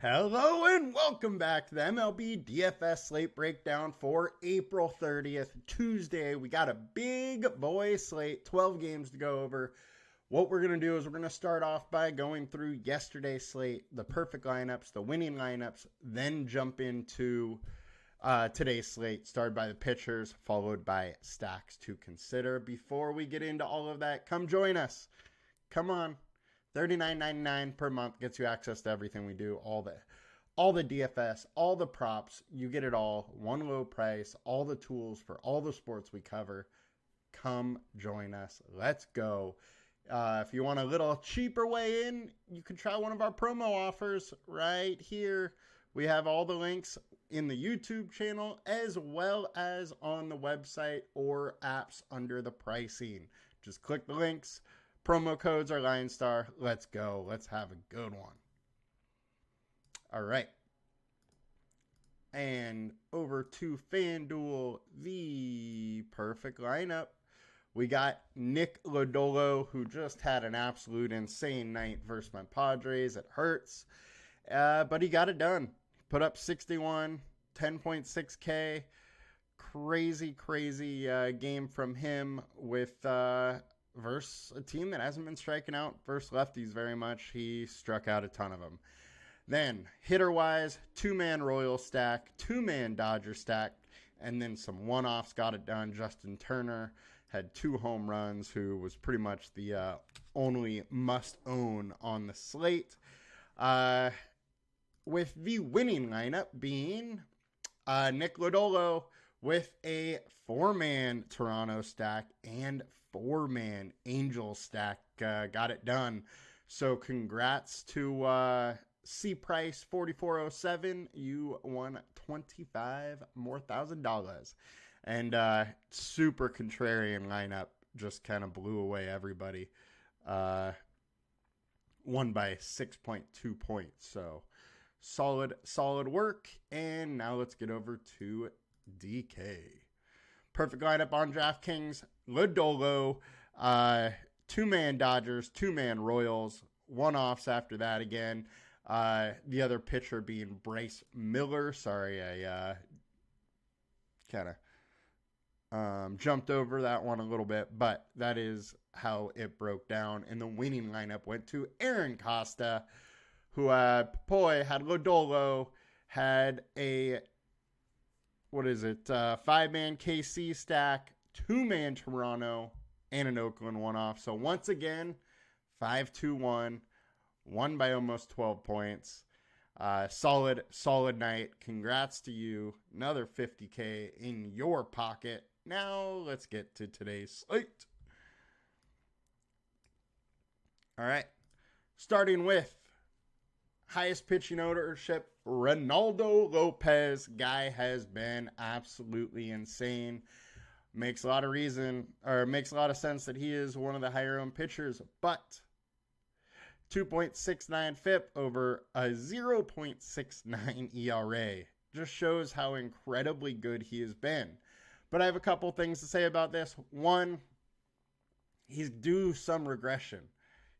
Hello and welcome back to the MLB DFS Slate breakdown for April 30th, Tuesday. We got a big boy slate, 12 games to go over. What we're going to do is we're going to start off by going through yesterday's slate, the perfect lineups, the winning lineups, then jump into today's slate, started by the pitchers, followed by stacks to consider. Before we get into all of that, come join us. Come on. $39.99 per month gets you access to everything we do, all the DFS, all the props. You get it all, one low price, all the tools for all the sports we cover. Come join us. Let's go. If you want a little cheaper way in, you can try one of our promo offers right here. We have all the links in the YouTube channel as well as on the website or apps under the pricing. Just click the links. Promo codes are LineStar. Let's go. Let's have a good one. All right. And over to FanDuel, the perfect lineup. We got Nick Lodolo, who just had an absolute insane night versus my Padres. It hurts. But he got it done. Put up 61, 10.6K. Crazy game from him with versus a team that hasn't been striking out versus lefties very much. He struck out a ton of them. Then, hitter-wise, two-man Royal stack, two-man Dodger stack, and then some one-offs got it done. Justin Turner had 2 home runs, who was pretty much the only must-own on the slate. With the winning lineup being Nick Lodolo with a 4-man Toronto stack and 4-man Angel stack. Got it done. So congrats to C Price 4407. You won $25,000 more. And super contrarian lineup. Just kind of blew away everybody. Won by 6.2 points. So solid work. And now let's get over to DK. Perfect lineup on DraftKings. Lodolo, 2-man Dodgers, 2-man Royals, one-offs after that again. The other pitcher being Bryce Miller. Sorry, I kind of jumped over that one a little bit, but that is how it broke down. And the winning lineup went to Aaron Costa, who had Lodolo, had a 5-man KC stack, 2-man Toronto, and an Oakland one-off. So once again, 5-2-1, won by almost 12 points. Solid night. Congrats to you. Another $50K in your pocket. Now let's get to today's slate. All right. Starting with highest pitching ownership, Ronaldo Lopez. Guy has been absolutely insane. Makes a lot of sense that he is one of the higher owned pitchers, but 2.69 FIP over a 0.69 ERA just shows how incredibly good he has been. But I have a couple things to say about this. One, he's due some regression.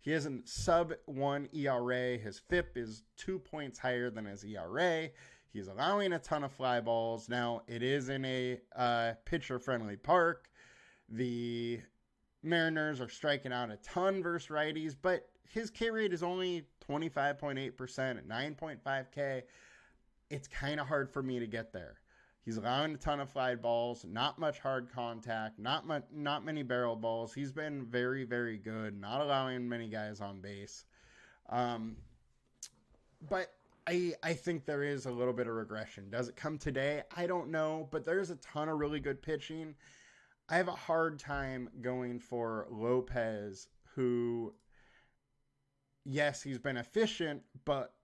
He has a sub-1 ERA. His FIP is 2 points higher than his ERA. He's allowing a ton of fly balls. Now, it is in a pitcher-friendly park. The Mariners are striking out a ton versus righties, but his K rate is only 25.8% at 9.5K. It's kind of hard for me to get there. He's allowing a ton of fly balls, not much hard contact, not many barrel balls. He's been very, very good, not allowing many guys on base. But I think there is a little bit of regression. Does it come today? I don't know, but there's a ton of really good pitching. I have a hard time going for Lopez, who, yes, he's been efficient, but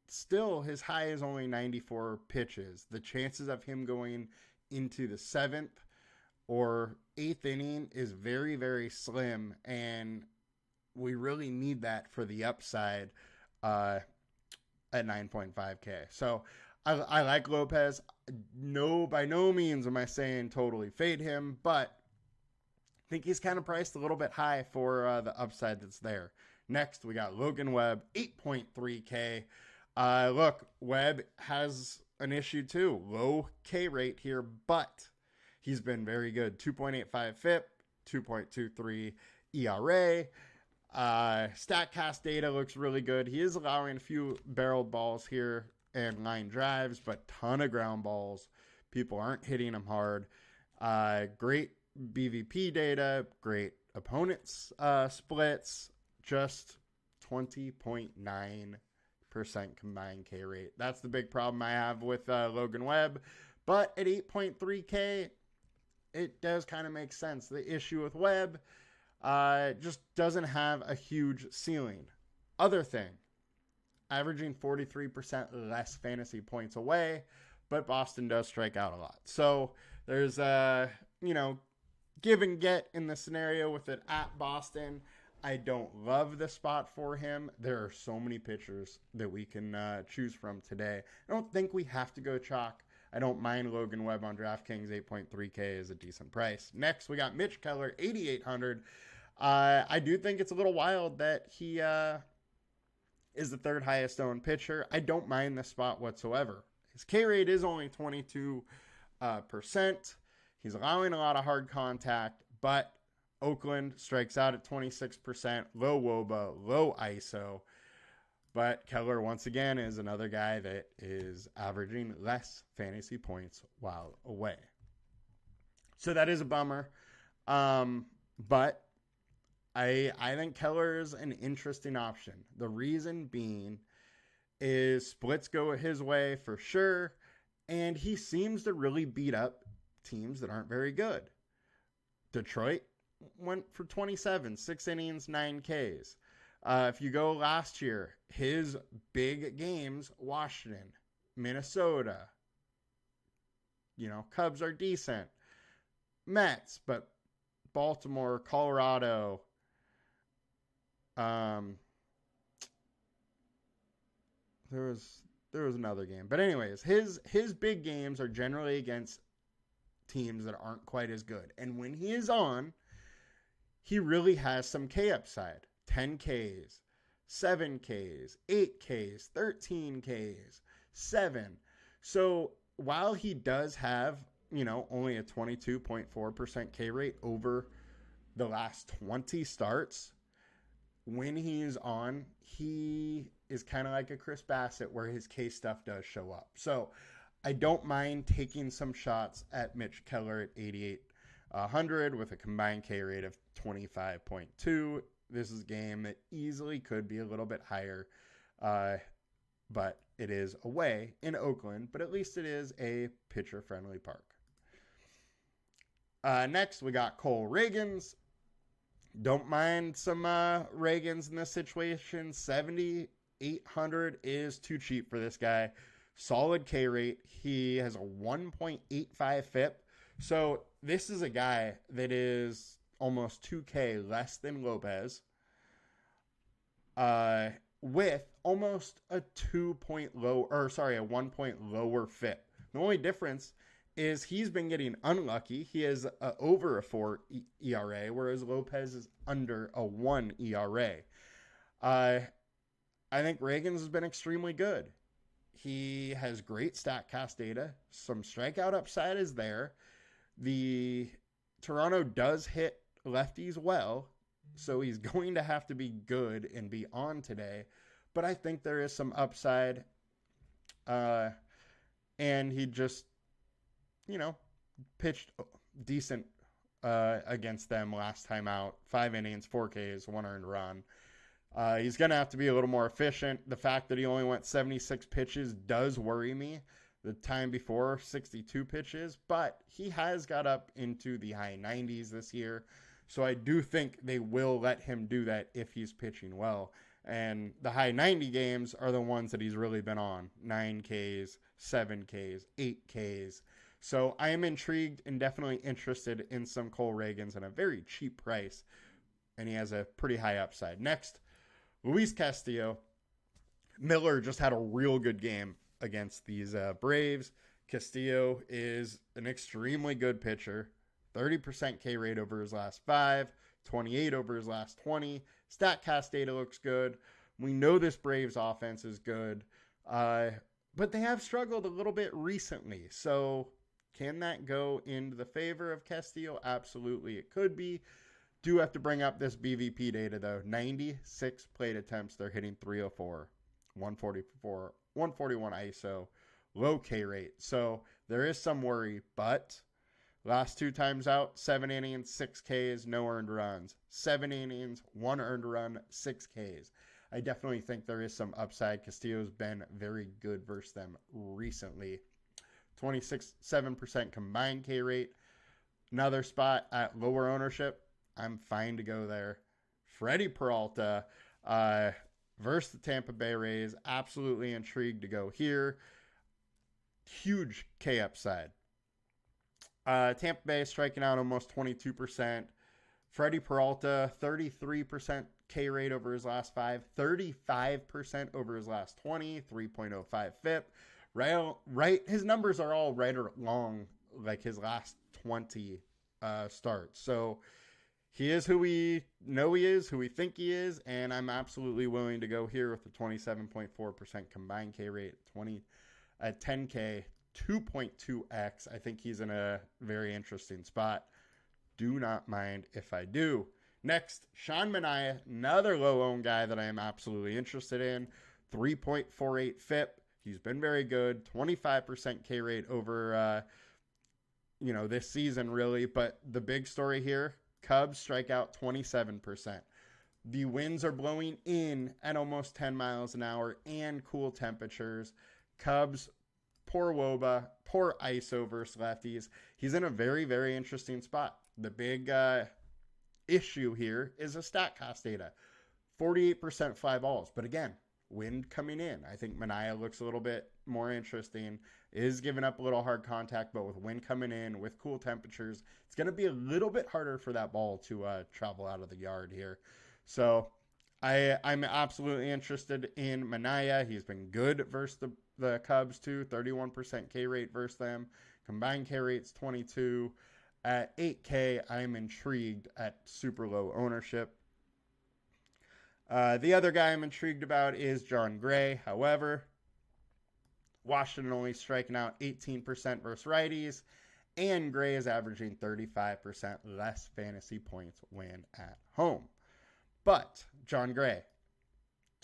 still, his high is only 94 pitches. The chances of him going into the 7th or 8th inning is very, very slim, and we really need that for the upside at 9.5K. So I like Lopez. No, by no means am I saying totally fade him, but I think he's kind of priced a little bit high for the upside that's there. Next, we got Logan Webb, 8.3K. Look, Webb has an issue too. Low K rate here, but he's been very good. 2.85 FIP, 2.23 ERA. StatCast data looks really good. He is allowing a few barreled balls here and line drives, but ton of ground balls. People aren't hitting him hard. Great BVP data, great opponents splits, just 20.9% combined K rate. That's the big problem I have with Logan Webb. But at 8.3K, it does kind of make sense. The issue with Webb just doesn't have a huge ceiling. Other thing, averaging 43% less fantasy points away, but Boston does strike out a lot. So there's give and get in the scenario with it at Boston. I don't love the spot for him. There are so many pitchers that we can choose from today. I don't think we have to go chalk. I don't mind Logan Webb on DraftKings. 8.3K is a decent price. Next, we got Mitch Keller, 8,800. I do think it's a little wild that he is the third highest owned pitcher. I don't mind the spot whatsoever. His K rate is only 22%. He's allowing a lot of hard contact, but Oakland strikes out at 26%, low WOBA, low ISO. But Keller, once again, is another guy that is averaging less fantasy points while away. So that is a bummer. But I think Keller is an interesting option. The reason being is splits go his way for sure, and he seems to really beat up teams that aren't very good. Detroit went for 27, 6 innings, 9 Ks. If you go last year, his big games, Washington, Minnesota, Cubs are decent. Mets, but Baltimore, Colorado, there was another game. But anyways, his big games are generally against teams that aren't quite as good. And when he is on, he really has some K upside. 10 Ks, 7 Ks, 8 Ks, 13 Ks, 7. So while he does have, only a 22.4% K rate over the last 20 starts, when he's on, he is kind of like a Chris Bassett where his K stuff does show up. So I don't mind taking some shots at Mitch Keller at 8,800 with a combined K rate of 25.2. This is a game that easily could be a little bit higher, but it is away in Oakland, but at least it is a pitcher-friendly park. Next, we got Cole Ragans. Don't mind some Ragans in this situation. 7,800 is too cheap for this guy. Solid K rate. He has a 1.85 FIP. So this is a guy that is almost 2K less than Lopez, with almost a 1 point lower FIP. The only difference is he's been getting unlucky. He is over a 4 ERA, whereas Lopez is under a 1 ERA. I think Ragans has been extremely good. He has great StatCast data. Some strikeout upside is there. The Toronto does hit lefties well, so he's going to have to be good and be on today. But I think there is some upside. And he just, pitched decent against them last time out. 5 innings, 4 Ks, 1 earned run. He's going to have to be a little more efficient. The fact that he only went 76 pitches does worry me. The time before, 62 pitches. But he has got up into the high 90s this year. So I do think they will let him do that if he's pitching well. And the high 90 games are the ones that he's really been on. 9 Ks, 7 Ks, 8 Ks. So I am intrigued and definitely interested in some Cole Ragans at a very cheap price. And he has a pretty high upside. Next, Luis Castillo. Miller just had a real good game against these Braves. Castillo is an extremely good pitcher. 30% K rate over his last 5, 28 over his last 20. StatCast data looks good. We know this Braves offense is good. But they have struggled a little bit recently. So can that go into the favor of Castillo? Absolutely, it could be. Do have to bring up this BVP data, though. 96 plate attempts. They're hitting 304, 144, 141 ISO, low K rate. So there is some worry, but last 2 times out, 7 innings, 6 Ks, no earned runs. 7 innings, 1 earned run, 6 Ks. I definitely think there is some upside. Castillo's been very good versus them recently. 26.7% combined K rate. Another spot at lower ownership. I'm fine to go there. Freddie Peralta versus the Tampa Bay Rays. Absolutely intrigued to go here. Huge K upside. Tampa Bay striking out almost 22%. Freddie Peralta, 33% K rate over his last 5, 35% over his last 20, 3.05 FIP. Right, his numbers are all right along like his last 20 starts. So he is who we know he is, who we think he is, and I'm absolutely willing to go here with the 27.4% combined K rate, 10K, 2.2x. I think he's in a very interesting spot. Do not mind if I do. Next, Sean Manaea, another low-owned guy that I am absolutely interested in. 3.48 FIP. He's been very good. 25% K rate over, this season, really. But the big story here, Cubs strike out 27%. The winds are blowing in at almost 10 miles an hour and cool temperatures. Cubs, poor WOBA, poor ISO versus lefties. He's in a very, very interesting spot. The big issue here is the stat cost data. 48% fly balls. But again, wind coming in. I think Manaea looks a little bit more interesting. Is giving up a little hard contact, but with wind coming in, with cool temperatures, it's going to be a little bit harder for that ball to travel out of the yard here. So I'm absolutely interested in Manaea. He's been good versus the Cubs too. 31% K rate versus them. Combined K rate's 22. At 8K, I'm intrigued at super low ownership. The other guy I'm intrigued about is John Gray. However, Washington only striking out 18% versus righties, and Gray is averaging 35% less fantasy points when at home. But John Gray,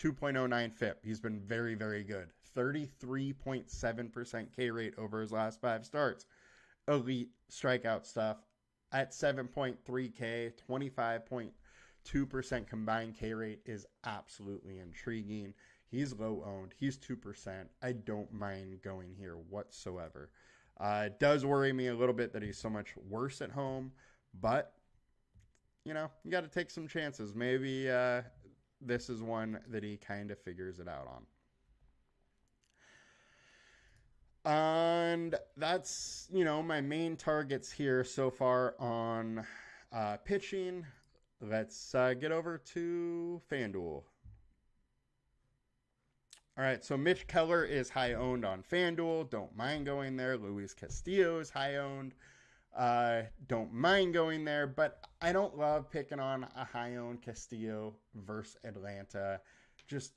2.09 FIP. He's been very, very good. 33.7% K rate over his last 5 starts. Elite strikeout stuff at 7.3K, 25.2% combined K rate is absolutely intriguing. He's low owned. He's 2%. I don't mind going here whatsoever. It does worry me a little bit that he's so much worse at home, but you got to take some chances. Maybe this is one that he kind of figures it out on. And that's, my main targets here so far on pitching. Let's get over to FanDuel. All right, so Mitch Keller is high owned on FanDuel. Don't mind going there. Luis Castillo is high owned. Don't mind going there, but I don't love picking on a high owned Castillo versus Atlanta. Just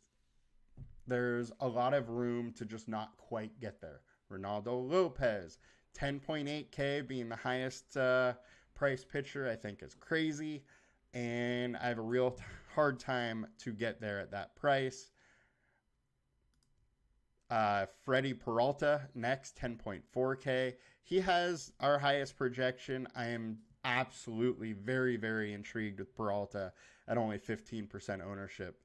there's a lot of room to just not quite get there. Ronaldo Lopez, 10.8K being the highest price pitcher, I think is crazy. And I have a real hard time to get there at that price. Freddie Peralta next, 10.4K. He has our highest projection. I am absolutely very, very intrigued with Peralta at only 15% ownership.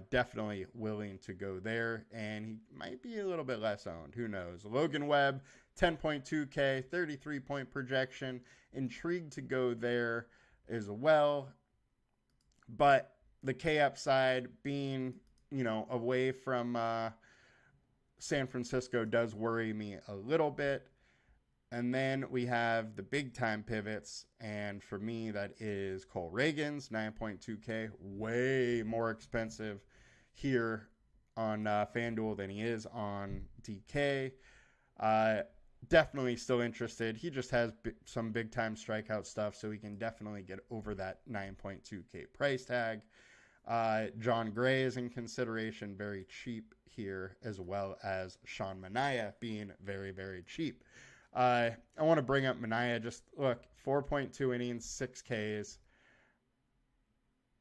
Definitely willing to go there, and he might be a little bit less owned. Who knows? Logan Webb, 10.2K, 33-point projection. Intrigued to go there as well. But the K upside being, away from San Francisco does worry me a little bit. And then we have the big time pivots. And for me, that is Cole Reagans, 9.2K, way more expensive here on FanDuel than he is on DK. Definitely still interested. He just has some big time strikeout stuff, so he can definitely get over that 9.2K price tag. John Gray is in consideration, very cheap here, as well as Sean Manaea being very, very cheap. I want to bring up Manaea. Just look, 4.2 innings, 6 Ks,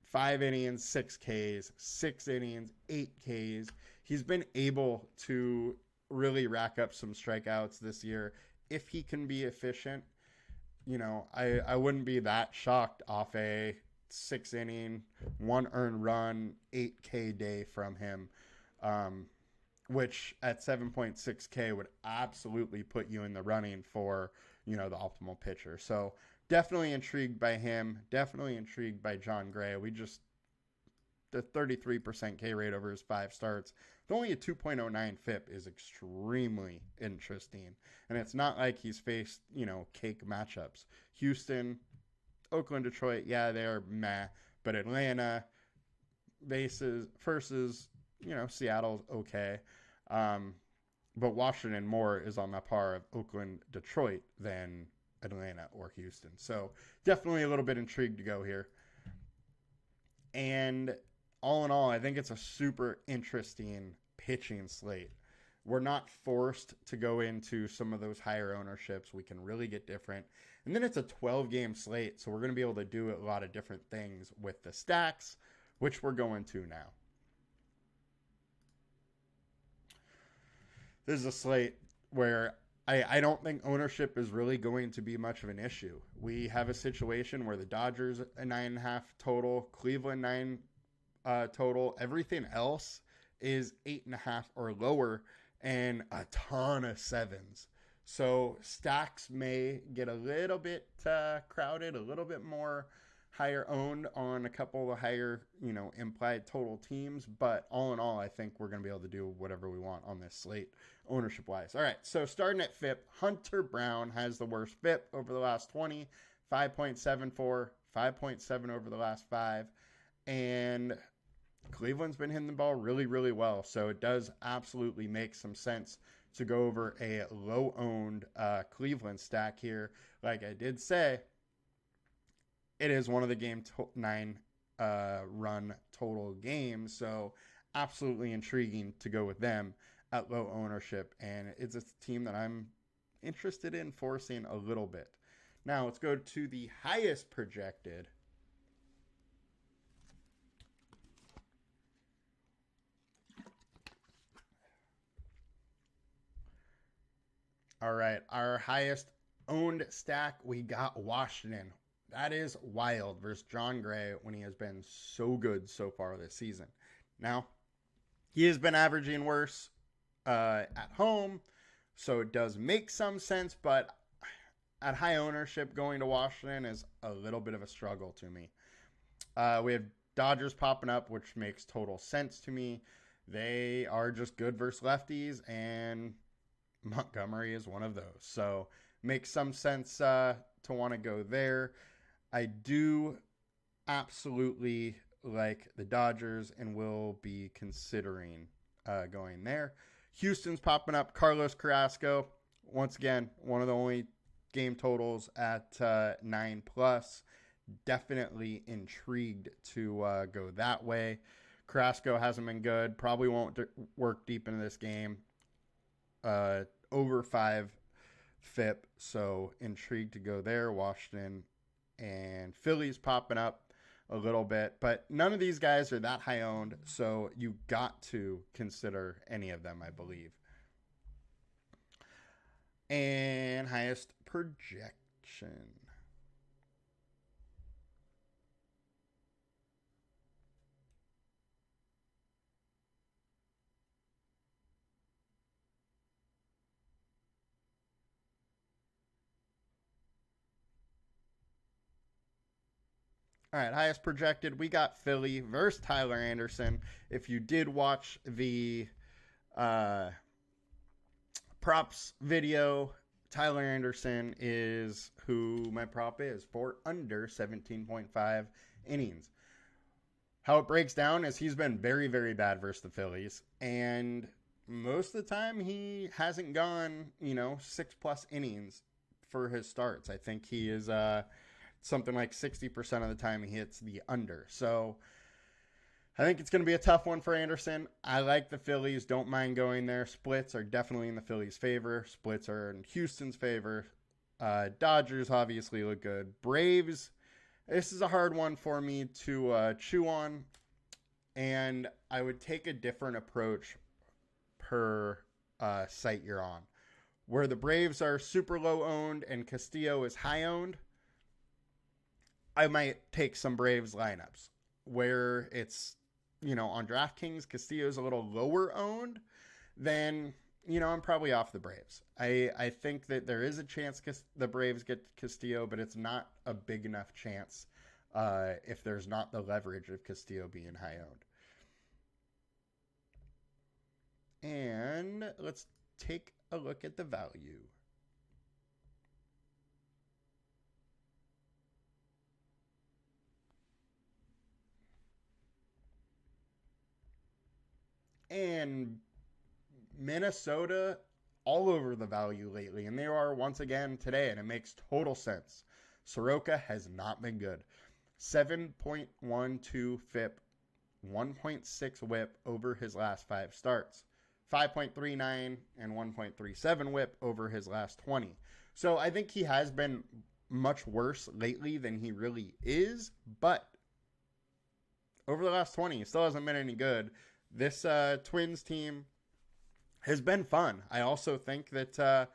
5 innings, 6 Ks, 6 innings, 8 Ks. He's been able to really rack up some strikeouts this year if he can be efficient. I wouldn't be that shocked off a 6 inning, 1 earned run, 8K day from him, which at 7.6K would absolutely put you in the running for, the optimal pitcher. So definitely intrigued by him. Definitely intrigued by John Gray. The 33% K rate over his 5 starts. With only a 2.09 FIP is extremely interesting. And it's not like he's faced, cake matchups. Houston, Oakland, Detroit, yeah, they're meh. But Atlanta versus Seattle's okay. But Washington more is on the par of Oakland, Detroit than Atlanta or Houston. So definitely a little bit intrigued to go here. And all in all, I think it's a super interesting pitching slate. We're not forced to go into some of those higher ownerships. We can really get different. And then it's a 12-game slate, so we're going to be able to do a lot of different things with the stacks, which we're going to now. This is a slate where I don't think ownership is really going to be much of an issue. We have a situation where the Dodgers a 9.5 total, Cleveland 9 total. Everything else is 8.5 or lower, and a ton of 7s. So stacks may get a little bit crowded, a little bit more higher owned on a couple of the higher, implied total teams. But all in all, I think we're going to be able to do whatever we want on this slate ownership wise. All right. So starting at FIP, Hunter Brown has the worst FIP over the last 20, 5.74, 5.7 over the last 5. And Cleveland's been hitting the ball really, really well. So it does absolutely make some sense to go over a low-owned Cleveland stack here. Like I did say, it is one of the game 9 run total games. So absolutely intriguing to go with them at low ownership. And it's a team that I'm interested in forcing a little bit. Now let's go to the highest projected. All right, our highest owned stack, we got Washington. That is wild versus John Gray when he has been so good so far this season. Now, he has been averaging worse at home, so it does make some sense, but at high ownership, going to Washington is a little bit of a struggle to me. We have Dodgers popping up, which makes total sense to me. They are just good versus lefties, and Montgomery is one of those. So makes some sense to want to go there. I do absolutely like the Dodgers and will be considering going there. Houston's popping up. Carlos Carrasco, once again, one of the only game totals at 9+. Definitely intrigued to go that way. Carrasco hasn't been good. Probably won't work deep into this game. Over 5 FIP, so intrigued to go there. Washington and Phillies popping up a little bit, but none of these guys are that high owned, so you got to consider any of them, I believe. And highest projection. All right, highest projected, we got Philly versus Tyler Anderson. If you did watch the props video, Tyler Anderson is who my prop is for under 17.5 innings. How it breaks down is he's been very, very bad versus the Phillies, and most of the time he hasn't gone, 6+ innings for his starts. I think he is something like 60% of the time he hits the under. So I think it's going to be a tough one for Anderson. I like the Phillies. Don't mind going there. Splits are definitely in the Phillies' favor. Splits are in Houston's favor. Dodgers obviously look good. Braves, this is a hard one for me to chew on. And I would take a different approach per site you're on. Where the Braves are super low owned and Castillo is high owned, I might take some Braves lineups. Where it's, on DraftKings, Castillo is a little lower owned, then, I'm probably off the Braves. I think that there is a chance the Braves get Castillo, but it's not a big enough chance if there's not the leverage of Castillo being high owned. And let's take a look at the value. And Minnesota all over the value lately, and they are once again today, and it makes total sense. Soroka has not been good. 7.12 FIP, 1.6 WHIP over his last 5 starts. 5.39 and 1.37 WHIP over his last 20. So I think he has been much worse lately than he really is, but over the last 20, he still hasn't been any good. This Twins team has been fun. I also think that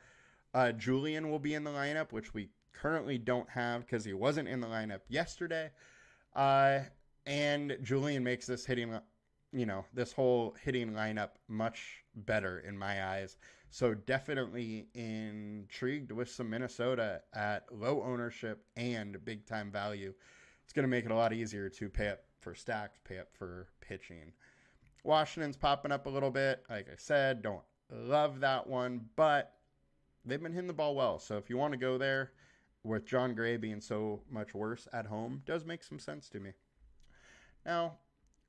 Julian will be in the lineup, which we currently don't have because he wasn't in the lineup yesterday. And Julian makes this this whole hitting lineup much better in my eyes. So definitely intrigued with some Minnesota at low ownership and big time value. It's going to make it a lot easier to pay up for stacks, pay up for pitching. Washington's popping up a little bit. Like I said, don't love that one, but they've been hitting the ball well. So if you want to go there with John Gray being so much worse at home, does make some sense to me. Now,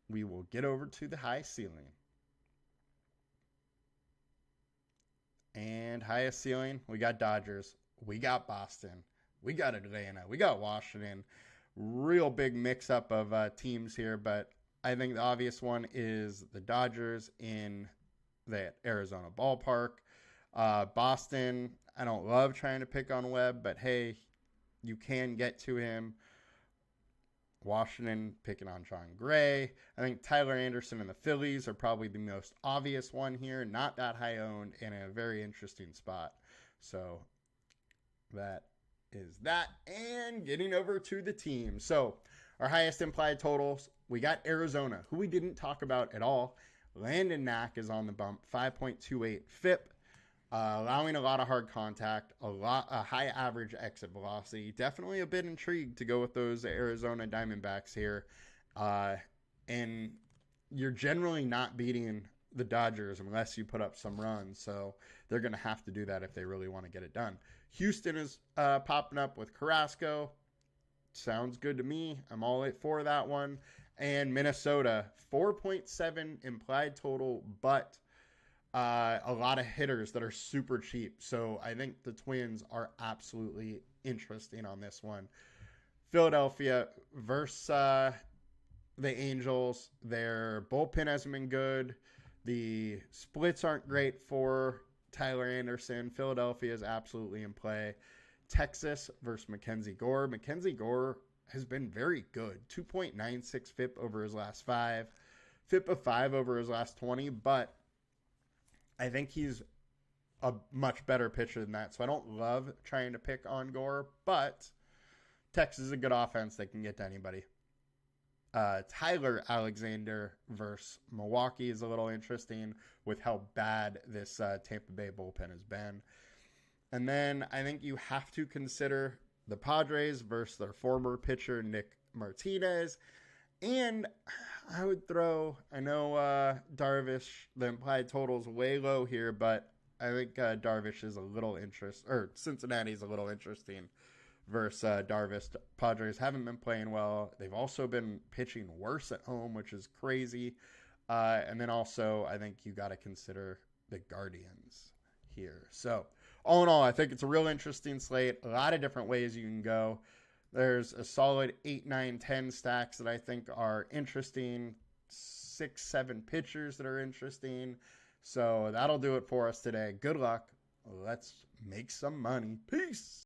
we will get over to the high ceiling. And highest ceiling, we got Dodgers, we got Boston, we got Atlanta, we got Washington. Real big mix-up of teams here, but I think the obvious one is the Dodgers in the Arizona ballpark. Boston, I don't love trying to pick on Webb, but hey, you can get to him. Washington picking on John Gray. I think Tyler Anderson and the Phillies are probably the most obvious one here. Not that high owned in a very interesting spot. So that is that. And getting over to the team. So our highest implied totals, we got Arizona, who we didn't talk about at all. Landon Knack is on the bump, 5.28 FIP, allowing a lot of hard contact, a high average exit velocity. Definitely a bit intrigued to go with those Arizona Diamondbacks here. And you're generally not beating the Dodgers unless you put up some runs. So they're going to have to do that if they really want to get it done. Houston is popping up with Carrasco. Sounds good to me. I'm all in for that one. And Minnesota, 4.7 implied total, but a lot of hitters that are super cheap. So I think the Twins are absolutely interesting on this one. Philadelphia versus the Angels. Their bullpen hasn't been good. The splits aren't great for Tyler Anderson. Philadelphia is absolutely in play. Texas versus Mackenzie Gore. Mackenzie Gore has been very good. 2.96 FIP over his last 5. FIP of 5 over his last 20, but I think he's a much better pitcher than that. So I don't love trying to pick on Gore, but Texas is a good offense. They can get to anybody. Tyler Alexander versus Milwaukee is a little interesting with how bad this Tampa Bay bullpen has been. And then I think you have to consider the Padres versus their former pitcher, Nick Martinez. And I would throw, I know Darvish, the implied total is way low here, but I think Darvish is a little Cincinnati is a little interesting versus Darvish. Padres haven't been playing well. They've also been pitching worse at home, which is crazy. And then also, I think you got to consider the Guardians here. So all in all, I think it's a real interesting slate. A lot of different ways you can go. There's a solid 8, 9, 10 stacks that I think are interesting. 6, 7 pitchers that are interesting. So that'll do it for us today. Good luck. Let's make some money. Peace.